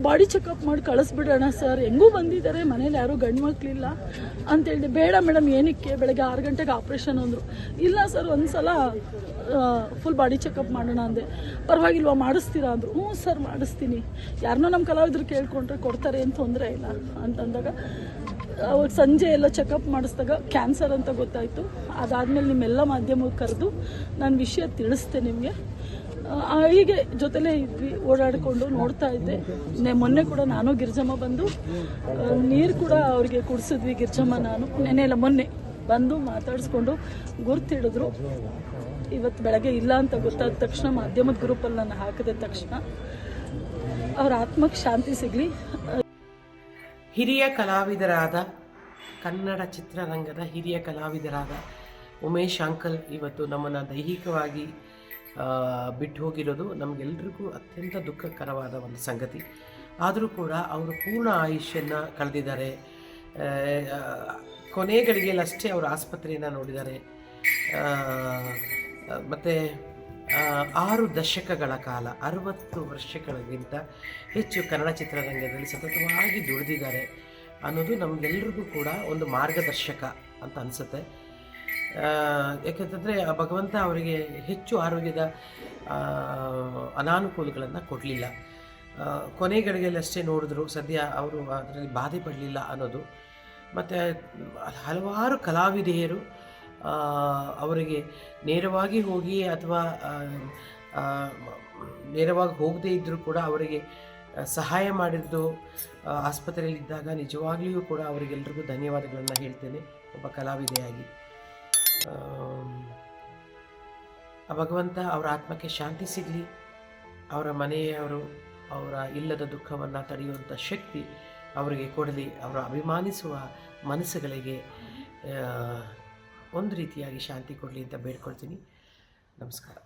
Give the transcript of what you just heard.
Body checkup ಮಾಡಿ ಕಳಿಸ್ಬಿಡೋಣ sir, ಹೆಂಗೂ ಬಂದಿದ್ದಾರೆ, ಮನೇಲಿ ಯಾರೂ ಗಂಡು ಮಕ್ಕಳಿಲ್ಲ ಅಂತ ಹೇಳಿದೆ. ಬೇಡ ಮೇಡಮ್, ಏನಕ್ಕೆ, ಬೆಳಗ್ಗೆ 6 ಗಂಟೆಗೆ ಆಪ್ರೇಷನ್ ಅಂದರು. ಇಲ್ಲ ಸರ್, ಒಂದು ಸಲ ಫುಲ್ ಬಾಡಿ ಚೆಕಪ್ ಮಾಡೋಣ ಅಂದೆ. ಪರವಾಗಿಲ್ವಾ, ಮಾಡಿಸ್ತೀರಾ ಅಂದರು. ಹ್ಞೂ ಸರ್ ಮಾಡಿಸ್ತೀನಿ, ಯಾರನ್ನೋ ನಮ್ಮ ಕಲಾವಿದ್ರು ಕೇಳ್ಕೊಂಡ್ರೆ ಕೊಡ್ತಾರೆ, ಏನು ತೊಂದರೆ ಇಲ್ಲ ಅಂತಂದಾಗ ಅವಾಗ ಸಂಜೆ ಎಲ್ಲ ಚೆಕಪ್ ಮಾಡಿಸಿದಾಗ ಕ್ಯಾನ್ಸರ್ ಅಂತ ಗೊತ್ತಾಯಿತು. ಅದಾದಮೇಲೆ ನಿಮ್ಮೆಲ್ಲ ಮಾಧ್ಯಮಕ್ಕೆ ಕರೆದು ನಾನು ವಿಷಯ ತಿಳಿಸ್ತೆ ನಿಮಗೆ. ಹೀಗೆ ಜೊತೆಲೇ ಇದ್ವಿ, ಓಡಾಡಿಕೊಂಡು ನೋಡ್ತಾ ಇದ್ದೆ. ಮೊನ್ನೆ ಕೂಡ ನಾನು ಗಿರ್ಜಮ್ಮ ಬಂದು ನೀರು ಕೂಡ ಅವ್ರಿಗೆ ಕುಡಿಸಿದ್ವಿ. ಗಿರ್ಜಮ್ಮ ನಾನು ಮೊನ್ನೆ ಬಂದು ಮಾತಾಡಿಸ್ಕೊಂಡು ಗುರ್ತಿಡಿದ್ರು. ಇವತ್ತು ಬೆಳಗ್ಗೆ ಇಲ್ಲ ಅಂತ ಗೊತ್ತಾದ ತಕ್ಷಣ ಮಾಧ್ಯಮದ ಗ್ರೂಪಲ್ಲಿ ನಾನು ಹಾಕಿದ ತಕ್ಷಣ ಅವ್ರ ಆತ್ಮಕ್ಕೆ ಶಾಂತಿ ಸಿಗಲಿ. ಹಿರಿಯ ಕಲಾವಿದರಾದ, ಕನ್ನಡ ಚಿತ್ರರಂಗದ ಹಿರಿಯ ಕಲಾವಿದರಾದ ಉಮೇಶ್ ಅಂಕಲ್ ಇವತ್ತು ನಮ್ಮನ್ನು ದೈಹಿಕವಾಗಿ ಬಿಟ್ಟು ಹೋಗಿರೋದು ನಮಗೆಲ್ರಿಗೂ ಅತ್ಯಂತ ದುಃಖಕರವಾದ ಒಂದು ಸಂಗತಿ. ಆದರೂ ಕೂಡ ಅವರು ಪೂರ್ಣ ಆಯುಷ್ಯನ್ನು ಕಳೆದಿದ್ದಾರೆ. ಕೊನೆ ಗಳಿಗೆಯಲ್ಲಷ್ಟೇ ಅವರು ಆಸ್ಪತ್ರೆಯನ್ನು ನೋಡಿದ್ದಾರೆ. ಮತ್ತು 6 ದಶಕಗಳ ಕಾಲ, 60 ವರ್ಷಗಳಿಗಿಂತ ಹೆಚ್ಚು ಕನ್ನಡ ಚಿತ್ರರಂಗದಲ್ಲಿ ಸತತವಾಗಿ ದುಡಿದಿದ್ದಾರೆ ಅನ್ನೋದು ನಮಗೆಲ್ಲರಿಗೂ ಕೂಡ ಒಂದು ಮಾರ್ಗದರ್ಶಕ ಅಂತ ಅನಿಸುತ್ತೆ. ಯಾಕೆಂತಂದರೆ ಭಗವಂತ ಅವರಿಗೆ ಹೆಚ್ಚು ಆರೋಗ್ಯದ ಅನಾನುಕೂಲಗಳನ್ನು ಕೊಡಲಿಲ್ಲ. ಕೊನೆಗಳಿಗೆಲ್ಲಷ್ಟೇ ನೋಡಿದ್ರು, ಸದ್ಯ ಅವರು ಅದರಲ್ಲಿ ಬಾಧೆ ಪಡಲಿಲ್ಲ ಅನ್ನೋದು. ಮತ್ತು ಹಲವಾರು ಕಲಾವಿದೆಯರು ಅವರಿಗೆ ನೇರವಾಗಿ ಹೋಗಿ ಅಥವಾ ನೇರವಾಗಿ ಹೋಗದೇ ಇದ್ದರೂ ಕೂಡ ಅವರಿಗೆ ಸಹಾಯ ಮಾಡಿದ್ದು ಆಸ್ಪತ್ರೆಯಲ್ಲಿದ್ದಾಗ ನಿಜವಾಗ್ಲಿಯೂ ಕೂಡ ಅವರಿಗೆಲ್ರಿಗೂ ಧನ್ಯವಾದಗಳನ್ನು ಹೇಳ್ತೇನೆ ಒಬ್ಬ ಕಲಾವಿದೆಯಾಗಿ. ಭಗವಂತ ಅವರ ಆತ್ಮಕ್ಕೆ ಶಾಂತಿ ಸಿಗಲಿ, ಅವರ ಮನೆಯವರು ಅವರ ಇಲ್ಲದ ದುಃಖವನ್ನು ತಡೆಯುವಂಥ ಶಕ್ತಿ ಅವರಿಗೆ ಕೊಡಲಿ, ಅವರ ಅಭಿಮಾನಿಸುವ ಮನಸ್ಸುಗಳಿಗೆ ಒಂದು ರೀತಿಯಾಗಿ ಶಾಂತಿ ಕೊಡಲಿ ಅಂತ ಬೇಡ್ಕೊಳ್ತೀನಿ. ನಮಸ್ಕಾರ.